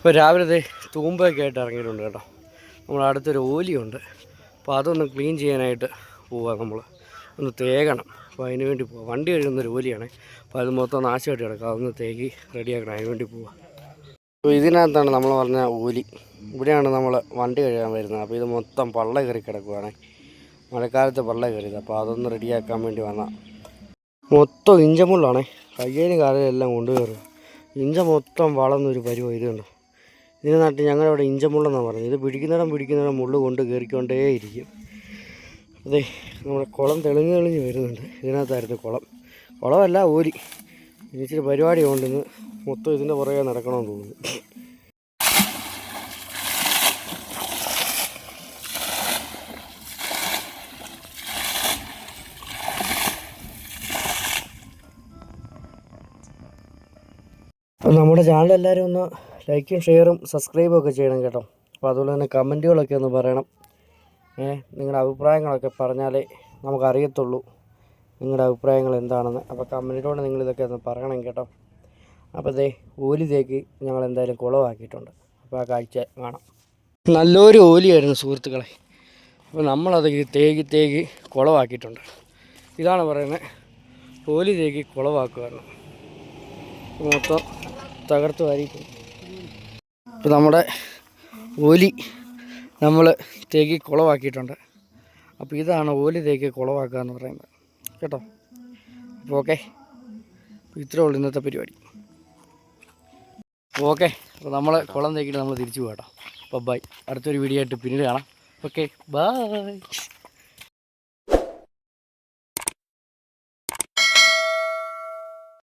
ഇപ്പോൾ രാവിലത്തെ തൂമ്പയൊക്കെ ആയിട്ട് ഇറങ്ങിയിട്ടുണ്ട് കേട്ടോ. നമ്മുടെ അടുത്തൊരു ഓലിയുണ്ട്, അപ്പോൾ അതൊന്ന് ക്ലീൻ ചെയ്യാനായിട്ട് പോവാം. നമ്മൾ ഒന്ന് തേകണം, അപ്പോൾ അതിന് വേണ്ടി പോവാം. വണ്ടി കഴുകുന്നൊരു ഓലിയാണ്, അപ്പോൾ അത് മൊത്തം നാശമായിട്ട് കിടക്കുക. അതൊന്ന് തേക്കി റെഡിയാക്കണം, അതിന് വേണ്ടി പോവാം. അപ്പോൾ ഇതിനകത്താണ് നമ്മൾ പറഞ്ഞ ഓലി. ഇവിടെയാണ് നമ്മൾ വണ്ടി കഴുകാൻ വരുന്നത്. അപ്പോൾ ഇത് മൊത്തം പള്ള കയറി കിടക്കുവാണ്, മഴക്കാലത്ത് പള്ള കയറിയത്. അപ്പോൾ അതൊന്ന് റെഡിയാക്കാൻ വേണ്ടി വന്നാൽ മൊത്തം ഇഞ്ചമുള്ളാണ്, കയ്യേനും കാലം എല്ലാം കൊണ്ടുകയറുക. ഇഞ്ച മൊത്തം വളർന്നൊരു പരുവം. ഇതുണ്ട്, ഇതിനെ നാട്ടിൽ ഞങ്ങളിവിടെ ഇഞ്ചമുള്ളെന്നാണ് പറഞ്ഞത്. ഇത് പിടിക്കുന്നിടം മുള്ളു കൊണ്ട് കയറിക്കൊണ്ടേയിരിക്കും. അതെ, നമ്മുടെ കുളം തെളിഞ്ഞ് വരുന്നുണ്ട്. ഇതിനകത്തായിരുന്നു കുളമല്ല, ഓലി. ഇച്ചിരി പരിപാടി കൊണ്ടിന്ന് മൊത്തം ഇതിൻ്റെ പുറകെ നടക്കണമെന്ന് തോന്നുന്നു. അപ്പോൾ നമ്മുടെ ചാനൽ എല്ലാവരും ഒന്ന് ലൈക്കും ഷെയറും സബ്സ്ക്രൈബും ഒക്കെ ചെയ്യണം കേട്ടോ. അപ്പോൾ അതുപോലെ തന്നെ കമൻറ്റുകളൊക്കെ ഒന്ന് പറയണം. നിങ്ങളുടെ അഭിപ്രായങ്ങളൊക്കെ പറഞ്ഞാലേ നമുക്കറിയത്തുള്ളൂ നിങ്ങളുടെ അഭിപ്രായങ്ങൾ എന്താണെന്ന്. അപ്പോൾ കമൻറ്റിലൂടെ നിങ്ങളിതൊക്കെ ഒന്ന് പറയണം കേട്ടോ. അപ്പോൾ ദേ ഓലിതേക്ക് ഞങ്ങൾ എന്തായാലും കുളമാക്കിയിട്ടുണ്ട്. അപ്പോൾ ആ കാഴ്ച കാണാം. നല്ലൊരു ഓലിയായിരുന്നു സുഹൃത്തുക്കളെ. അപ്പോൾ നമ്മളത് തേക്കി കുളമാക്കിയിട്ടുണ്ട്. ഇതാണ് പറയുന്നത്, ഓലി തേക്കി കുളമാക്കുമായിരുന്നു. മൊത്തം തകർത്ത് വാരിക്കും. ഇപ്പോൾ നമ്മുടെ ഓലി നമ്മൾ തേക്കി കുളമാക്കിയിട്ടുണ്ട്. അപ്പോൾ ഇതാണ് ഓലി തേക്കി കുളമാക്കുക എന്ന് പറയുന്നത് കേട്ടോ. അപ്പോൾ ഓക്കെ, ഇത്രേ ഉള്ളൂ ഇന്നത്തെ പരിപാടി. ഓക്കെ, അപ്പോൾ നമ്മൾ കുളം തേക്കിയിട്ട് നമ്മൾ തിരിച്ചു പോകാം കേട്ടോ. അപ്പോൾ ബൈ. അടുത്തൊരു വീഡിയോ ആയിട്ട് പിന്നീട് കാണാം. Okay, by.